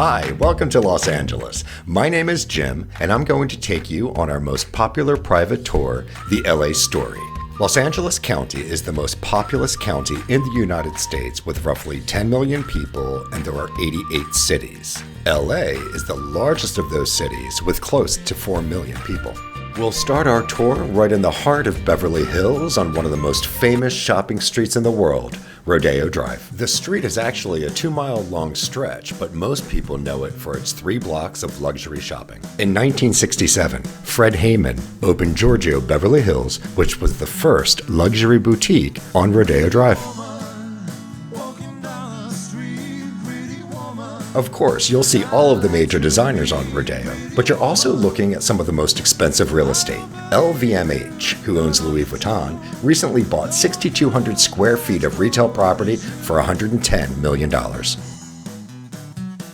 Hi, welcome to Los Angeles. My name is Jim, and I'm going to take you on our most popular private tour, the LA Story. Los Angeles County is the most populous county in the United States with roughly 10 million people, and there are 88 cities. LA is the largest of those cities with close to 4 million people. We'll start our tour right in the heart of Beverly Hills on one of the most famous shopping streets in the world, Rodeo Drive. The street is actually a 2-mile long stretch, but most people know it for its 3 blocks of luxury shopping. In 1967, Fred Heyman opened Giorgio Beverly Hills, which was the first luxury boutique on Rodeo Drive. Of course, you'll see all of the major designers on Rodeo, but you're also looking at some of the most expensive real estate. LVMH, who owns Louis Vuitton, recently bought 6,200 square feet of retail property for $110 million.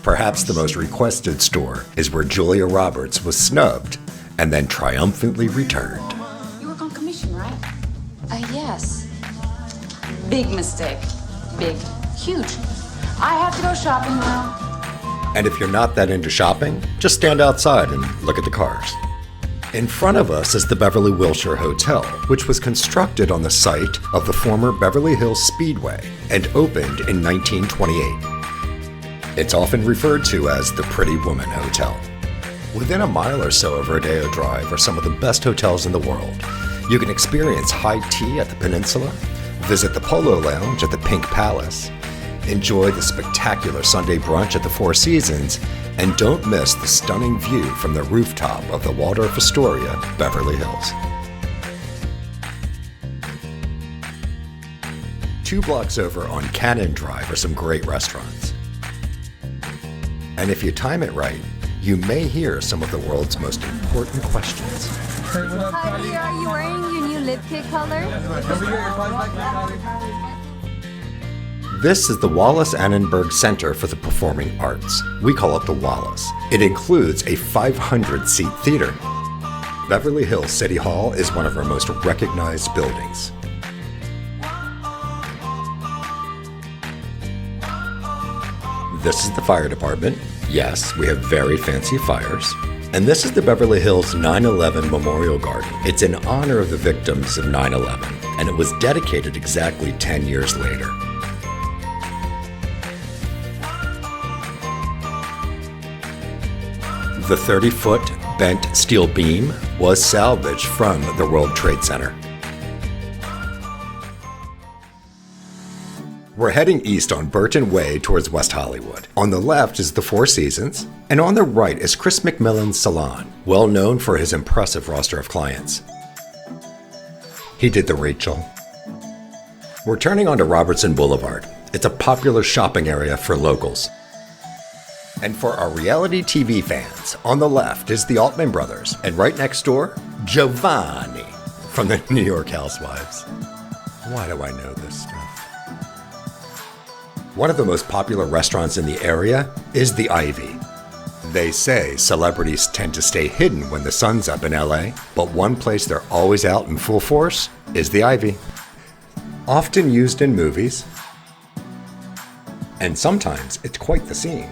Perhaps the most requested store is where Julia Roberts was snubbed and then triumphantly returned. You work on commission, right? Yes. Big mistake. Big. Huge. I have to go shopping now. And if you're not that into shopping, just stand outside and look at the cars. In front of us is the Beverly Wilshire Hotel, which was constructed on the site of the former Beverly Hills Speedway and opened in 1928. It's often referred to as the Pretty Woman Hotel. Within a mile or so of Rodeo Drive are some of the best hotels in the world. You can experience high tea at the Peninsula, visit the Polo Lounge at the Pink Palace, enjoy the spectacular Sunday brunch at the Four Seasons, and don't miss the stunning view from the rooftop of the Waldorf Astoria, Beverly Hills. 2 blocks over on Cannon Drive are some great restaurants. And if you time it right, you may hear some of the world's most important questions. Hi, are you wearing your new lip kit color? This is the Wallace Annenberg Center for the Performing Arts. We call it the Wallace. It includes a 500-seat theater. Beverly Hills City Hall is one of our most recognized buildings. This is the fire department. Yes, we have very fancy fires. And this is the Beverly Hills 9/11 Memorial Garden. It's in honor of the victims of 9/11, and it was dedicated exactly 10 years later. The 30-foot bent steel beam was salvaged from the World Trade Center. We're heading east on Burton Way towards West Hollywood. On the left is the Four Seasons, and on the right is Chris McMillan's salon, well known for his impressive roster of clients. He did the Rachel. We're turning onto Robertson Boulevard. It's a popular shopping area for locals. And for our reality TV fans, on the left is the Altman Brothers, and right next door, Giovanni from the New York Housewives. Why do I know this stuff? One of the most popular restaurants in the area is the Ivy. They say celebrities tend to stay hidden when the sun's up in LA, but one place they're always out in full force is the Ivy. Often used in movies, and sometimes it's quite the scene.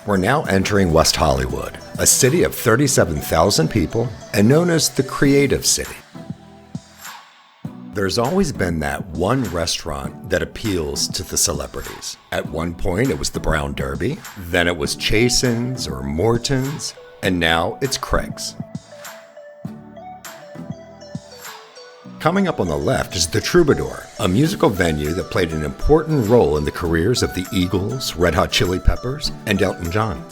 We're now entering West Hollywood, a city of 37,000 people and known as the Creative City. There's always been that one restaurant that appeals to the celebrities. At one point, it was the Brown Derby, then it was Chasen's or Morton's, and now it's Craig's. Coming up on the left is the Troubadour, a musical venue that played an important role in the careers of the Eagles, Red Hot Chili Peppers, and Elton John.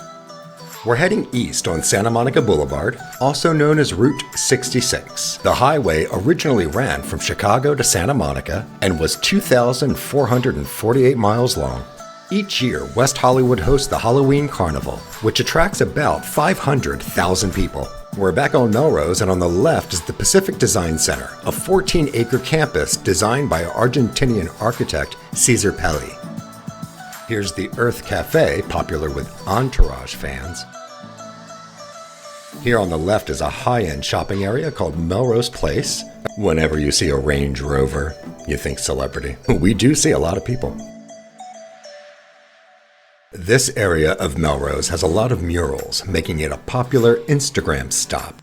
We're heading east on Santa Monica Boulevard, also known as Route 66. The highway originally ran from Chicago to Santa Monica and was 2,448 miles long. Each year, West Hollywood hosts the Halloween Carnival, which attracts about 500,000 people. We're back on Melrose, and on the left is the Pacific Design Center, a 14-acre campus designed by Argentinian architect Cesar Pelli. Here's the Earth Cafe, popular with Entourage fans. Here on the left is a high-end shopping area called Melrose Place. Whenever you see a Range Rover, you think celebrity. We do see a lot of people. This area of Melrose has a lot of murals, making it a popular Instagram stop.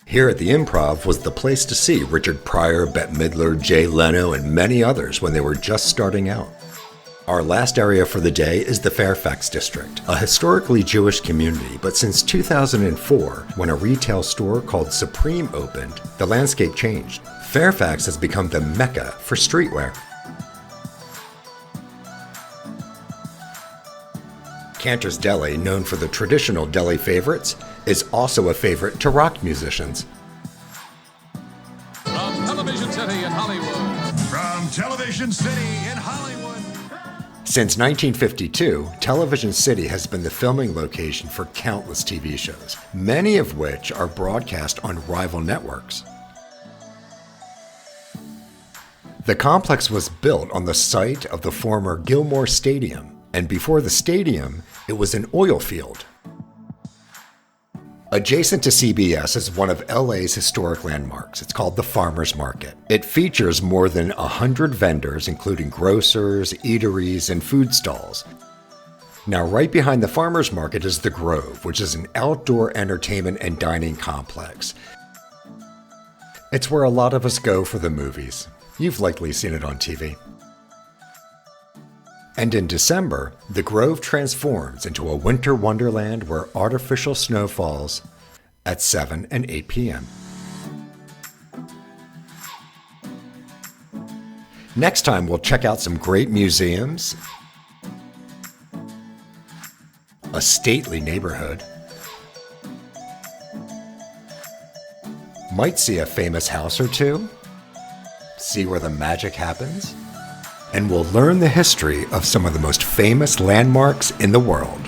Here at the Improv was the place to see Richard Pryor, Bette Midler, Jay Leno, and many others when they were just starting out. Our last area for the day is the Fairfax District, a historically Jewish community, but since 2004, when a retail store called Supreme opened, the landscape changed. Fairfax has become the mecca for streetwear. Cantor's Deli, known for the traditional deli favorites, is also a favorite to rock musicians. From Television City in Hollywood. From Television City in Hollywood. Since 1952, Television City has been the filming location for countless TV shows, many of which are broadcast on rival networks. The complex was built on the site of the former Gilmore Stadium, and before the stadium, it was an oil field. Adjacent to CBS is one of LA's historic landmarks. It's called the Farmers Market. It features more than 100 vendors, including grocers, eateries, and food stalls. Now, right behind the Farmers Market is the Grove, which is an outdoor entertainment and dining complex. It's where a lot of us go for the movies. You've likely seen it on TV. And in December, the Grove transforms into a winter wonderland where artificial snow falls at 7 and 8 p.m. Next time, we'll check out some great museums, a stately neighborhood, might see a famous house or two, see where the magic happens, and we'll learn the history of some of the most famous landmarks in the world.